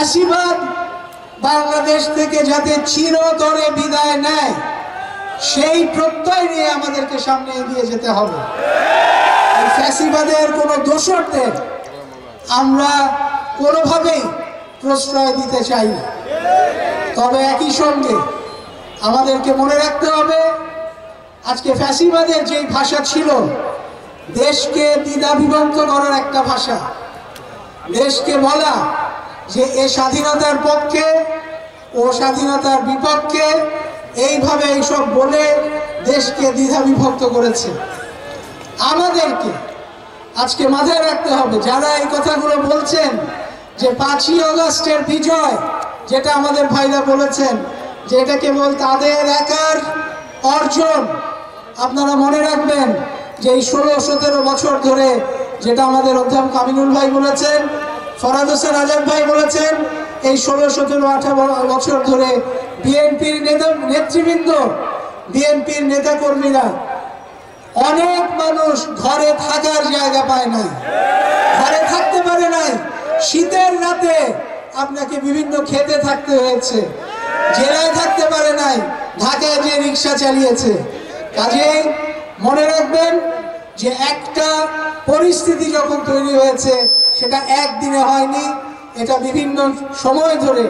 ফ্যাসিবাদ বাংলাদেশ থেকে যাতে চিরতরে বিদায় নেয় সেই প্রত্যয় নিয়ে আমাদেরকে সামনে এগিয়ে যেতে হবে। ফ্যাসিবাদের কোনো দোসরদের আমরা কোনোভাবেই প্রশ্রয় দিতে চাই না। তবে একই সঙ্গে আমাদেরকে মনে রাখতে হবে, আজকে ফ্যাসিবাদের যেই ভাষা ছিল দেশকে দ্বিধাবিভক্ত করার একটা ভাষা, দেশকে বলা যে এ স্বাধীনতার পক্ষে ও স্বাধীনতার বিপক্ষে, এইভাবে এইসব বলে দেশকে দ্বিধাবিভক্ত করেছে। আমাদেরকে আজকে মাথায় রাখতে হবে, যারা এই কথাগুলো বলছেন যে 5ই আগস্টের বিজয়, যেটা আমাদের ভাইরা বলেছেন যে এটা কেবল তাদের একার অর্জন, আপনারা মনে রাখবেন যে এই 16-17 বছর ধরে, যেটা আমাদের অধ্যাপক আমিনুল ভাই বলেছেন, ফরাদ হোসেন আজাদ ভাই বলেছেন, এই 16-17-18 বছর ধরে বিএনপির নেতৃবৃন্দ, বিএনপির নেতাকর্মীরা, অনেক মানুষ ঘরে থাকার জায়গা পায় নাই, ঘরে থাকতে পারে নাই। শীতের রাতে আপনাকে বিভিন্ন খেতে থাকতে হয়েছে, জেলায় থাকতে পারে নাই, ঢাকায় যে রিক্সা চালিয়েছে। কাজেই মনে রাখবেন যে একটা পরিস্থিতি যখন তৈরি হয়েছে সেটা একদিনে হয়নি, এটা বিভিন্ন সময় ধরে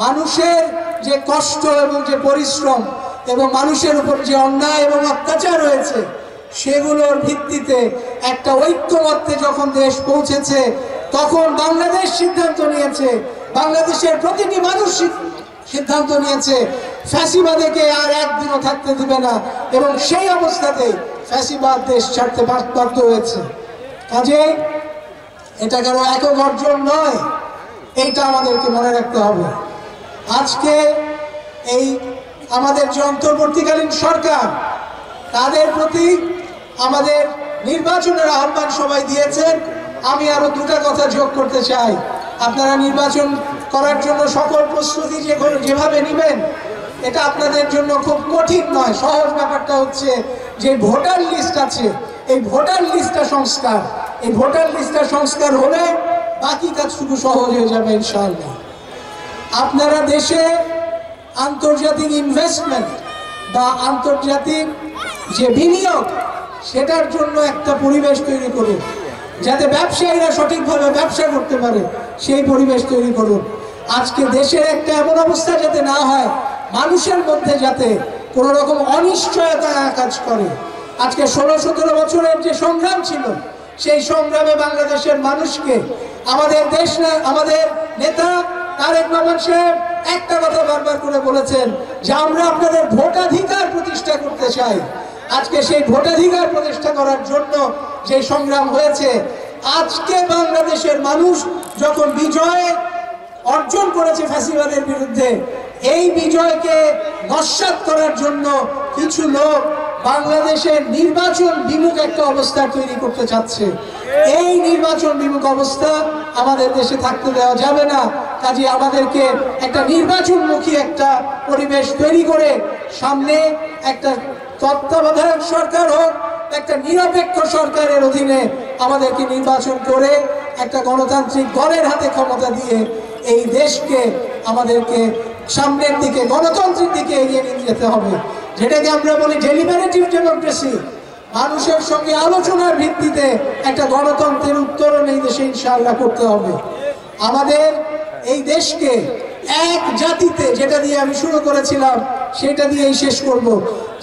মানুষের যে কষ্ট এবং যে পরিশ্রম এবং মানুষের উপর যে অন্যায় এবং অত্যাচার হয়েছে সেগুলোর ভিত্তিতে একটা ঐক্যমত্যে যখন দেশ পৌঁছেছে, তখন বাংলাদেশ সিদ্ধান্ত নিয়েছে, বাংলাদেশের প্রতিটি মানুষ সিদ্ধান্ত নিয়েছে ফ্যাসিবাদকে আর একদিনও থাকতে দিবে না, এবং সেই অবস্থাতেই ফ্যাসিবাদ দেশ ছাড়তে বাধ্য হয়েছে। কাজে এটা কারো একক অর্জন নয়, এইটা আমাদেরকে মনে রাখতে হবে। আজকে এই আমাদের যে অন্তর্বর্তীকালীন সরকার, তাদের প্রতি আমাদের নির্বাচনের আহ্বান সবাই দিয়েছেন। আমি আরো দুটা কথা যোগ করতে চাই। আপনারা নির্বাচন করার জন্য সকল প্রস্তুতি যেভাবে নেবেন, এটা আপনাদের জন্য খুব কঠিন নয়, সহজ। ব্যাপারটা হচ্ছে যে ভোটার লিস্ট আছে, এই ভোটার লিস্টটা সংস্কার, এই ভোটার লিস্টটা সংস্কার হলে বাকি কাজটুকু সহজ হয়ে যাবে ইনশাআল্লাহ। আপনারা দেশে আন্তর্জাতিক ইনভেস্টমেন্ট বা আন্তর্জাতিক যে বিনিয়োগ, সেটার জন্য একটা পরিবেশ তৈরি করুন, যাতে ব্যবসায়ীরা সঠিকভাবে ব্যবসা করতে পারে, সেই পরিবেশ তৈরি করুন। আজকে দেশের একটা এমন অবস্থা যাতে না হয়, মানুষের মধ্যে যাতে কোনো রকম অনিশ্চয়তা কাজ করে। আজকে 16-17 বছরের যে সংগ্রাম ছিল, সেই সংগ্রামে বাংলাদেশের মানুষকে আমাদের আমাদের নেতা তারেক রহমান সাহেব একটা কথা বারবার করে বলেছেন যে আমরা আপনাদের ভোটাধিকার প্রতিষ্ঠা করতে চাই। আজকে সেই ভোটাধিকার প্রতিষ্ঠা করার জন্য যে সংগ্রাম হয়েছে, আজকে বাংলাদেশের মানুষ যখন বিজয় অর্জন করেছে ফ্যাসিবাদের বিরুদ্ধে, এই বিজয়কে নস্যাৎ করার জন্য কিছু লোক বাংলাদেশের নির্বাচন বিমুখ একটা অবস্থা তৈরি করতে চাচ্ছে। এই নির্বাচন বিমুখ অবস্থা আমাদের দেশে থাকতে দেওয়া যাবে না। কাজে আমাদেরকে একটা নির্বাচনমুখী একটা পরিবেশ তৈরি করে সামনে একটা তত্ত্বাবধায়ক সরকার হোক, একটা নিরপেক্ষ সরকারের অধীনে আমাদেরকে নির্বাচন করে একটা গণতান্ত্রিক দলের হাতে ক্ষমতা দিয়ে এই দেশকে আমাদেরকে সামনের দিকে গণতন্ত্রের দিকে এগিয়ে নিয়ে যেতে হবে, যেটাকে আমরা বলি ডেলিবারেটিভ ডেমোক্রেসি। মানুষের সঙ্গে আলোচনার ভিত্তিতে একটা গণতন্ত্রের উত্তরণ এই দেশে ইনশাআল্লাহ করতে হবে। আমাদের এই দেশকে এক জাতিতে, যেটা দিয়ে আমি শুরু করেছিলাম সেটা দিয়েই শেষ করব,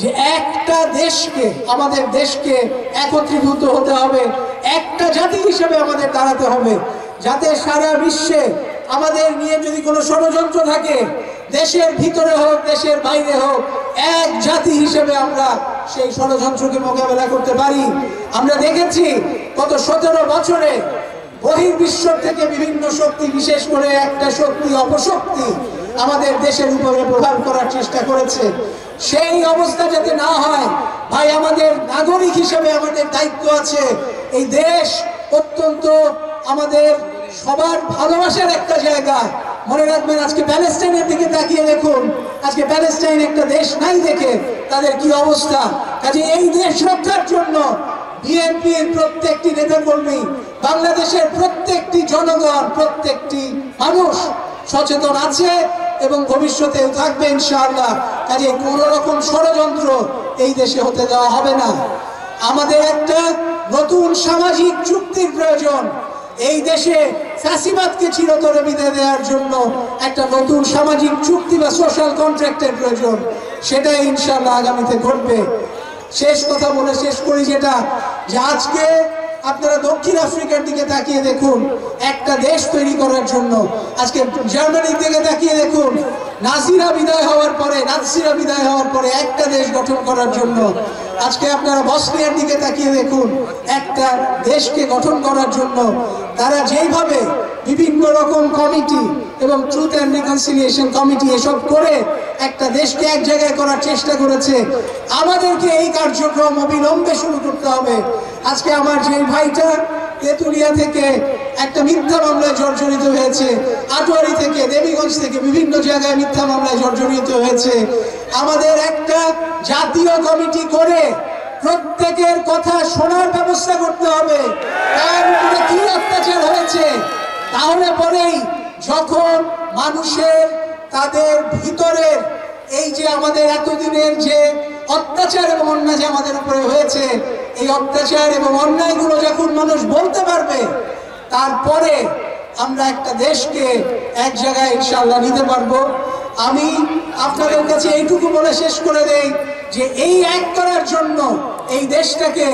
যে একটা দেশকে, আমাদের দেশকে একত্রীভূত হতে হবে, একটা জাতি হিসেবে আমাদের দাঁড়াতে হবে, যাতে সারা বিশ্বে আমাদের নিয়ে যদি কোনো ষড়যন্ত্র থাকে, দেশের ভিতরে হোক দেশের বাইরে হোক, এক জাতি হিসেবে আমরা সেই ষড়যন্ত্রকে মোকাবেলা করতে পারি। আমরা দেখেছি গত 17 বছরে বহির্বিশ্ব থেকে বিভিন্ন শক্তি, বিশেষ করে একটা শক্তি অপশক্তি, আমাদের দেশের উপরে প্রভাব করার চেষ্টা করেছে। সেই অবস্থা যাতে না হয়, ভাই আমাদের নাগরিক হিসেবে আমাদের দায়িত্ব আছে। এই দেশ অত্যন্ত আমাদের সবার ভালোবাসার একটা জায়গা। মনে রাখবেন, আজকে প্যালেস্টাইনের দিকে তাকিয়ে দেখুন, আজকে প্যালেস্টাইন একটা দেশ নাই দেখে তাদের কি অবস্থা। কাজে এই দেশ রক্ষার জন্য বিএনপির প্রত্যেকটি নেতাকর্মী, বাংলাদেশের প্রত্যেকটি জনগণ, প্রত্যেকটি মানুষ সচেতন আছে এবং ভবিষ্যতেও থাকবে ইনশাআল্লাহ। কাজে কোনো রকম ষড়যন্ত্র এই দেশে হতে দেওয়া হবে না। আমাদের একটা নতুন সামাজিক চুক্তির প্রয়োজন। এই দেশে ফ্যাসিবাদকে চিরতরে বিদায় দেওয়ার জন্য একটা নতুন সামাজিক চুক্তি বা সোশ্যাল কন্ট্রাক্টের প্রয়োজন। সেটাই ইনশাআল্লাহ আগামীতে ঘটবে। শেষ কথা বলে শেষ করি, যেটা যে আজকে আপনারা দক্ষিণ আফ্রিকার দিকে তাকিয়ে দেখুন, একটা দেশ তৈরি করার জন্য। আজকে জার্মানির দিকে তাকিয়ে দেখুন, নাজিরা বিদায় হওয়ার পরে একটা দেশ গঠন করার জন্য। আজকে আপনারা বসনিয়ার দিকে তাকিয়ে দেখুন, একটা দেশকে গঠন করার জন্য তারা যেইভাবে বিভিন্ন রকম কমিটি এবং ট্রুথ অ্যান্ড রিকনসিলিয়েশন কমিটি এসব করে একটা দেশকে এক জায়গায় করার চেষ্টা করেছে। আমাদেরকে এই কার্যক্রম অবিলম্বে শুরু করতে হবে। আজকে আমার যে ভাইটা তেতুলিয়া থেকে একটা মিথ্যা মামলায় জর্জরিত হয়েছে, আটোয়ারি থেকে, দেবীগঞ্জ থেকে বিভিন্ন জায়গায় মিথ্যা মামলায় জর্জরিত হয়েছে, আমাদের একটা জাতীয় কমিটি করে প্রত্যেকের কথা শোনার ব্যবস্থা করতে হবে। তার উপরে কি অত্যাচার হয়েছে, তাহলে পরেই যখন মানুষের তাদের ভিতরের এই যে আমাদের এতদিনের যে অত্যাচার এবং অন্যায় যে আমাদের উপরে হয়েছে, এই অত্যাচার এবং অন্যায়গুলো যখন মানুষ বলতে পারবে, তারপরে আমরা একটা দেশকে এক জায়গায় ইনশাআল্লাহ নিতে পারবো। আমি আপনাদের কাছে এইটুকু বলে শেষ করে দেই যে এই এক করার জন্য এই দেশটাকে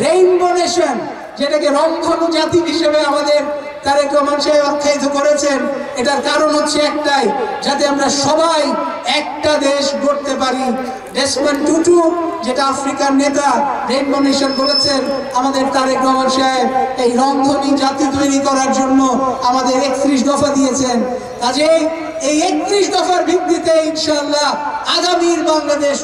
রেইনবো নেশন, যেটাকে রংধনু জাতি হিসেবে আমাদের তারেক রহমান সাহেব আখ্যায়িত করেছেন, এটার কারণ হচ্ছে একটাই, যাতে আমরা সবাই একটা দেশ গড়তে পারি। ডেসমন্ড টুটু, যেটা আফ্রিকার নেতা, রেইনবো নেশন বলেছেন, আমাদের তারেক রহমান সাহেব এই রংধনু জাতি তৈরি করার জন্য আমাদের 31 দফা দিয়েছেন। কাজেই এই 31 দফার ভিত্তিতে ইনশাআল্লাহ আগামীর বাংলাদেশ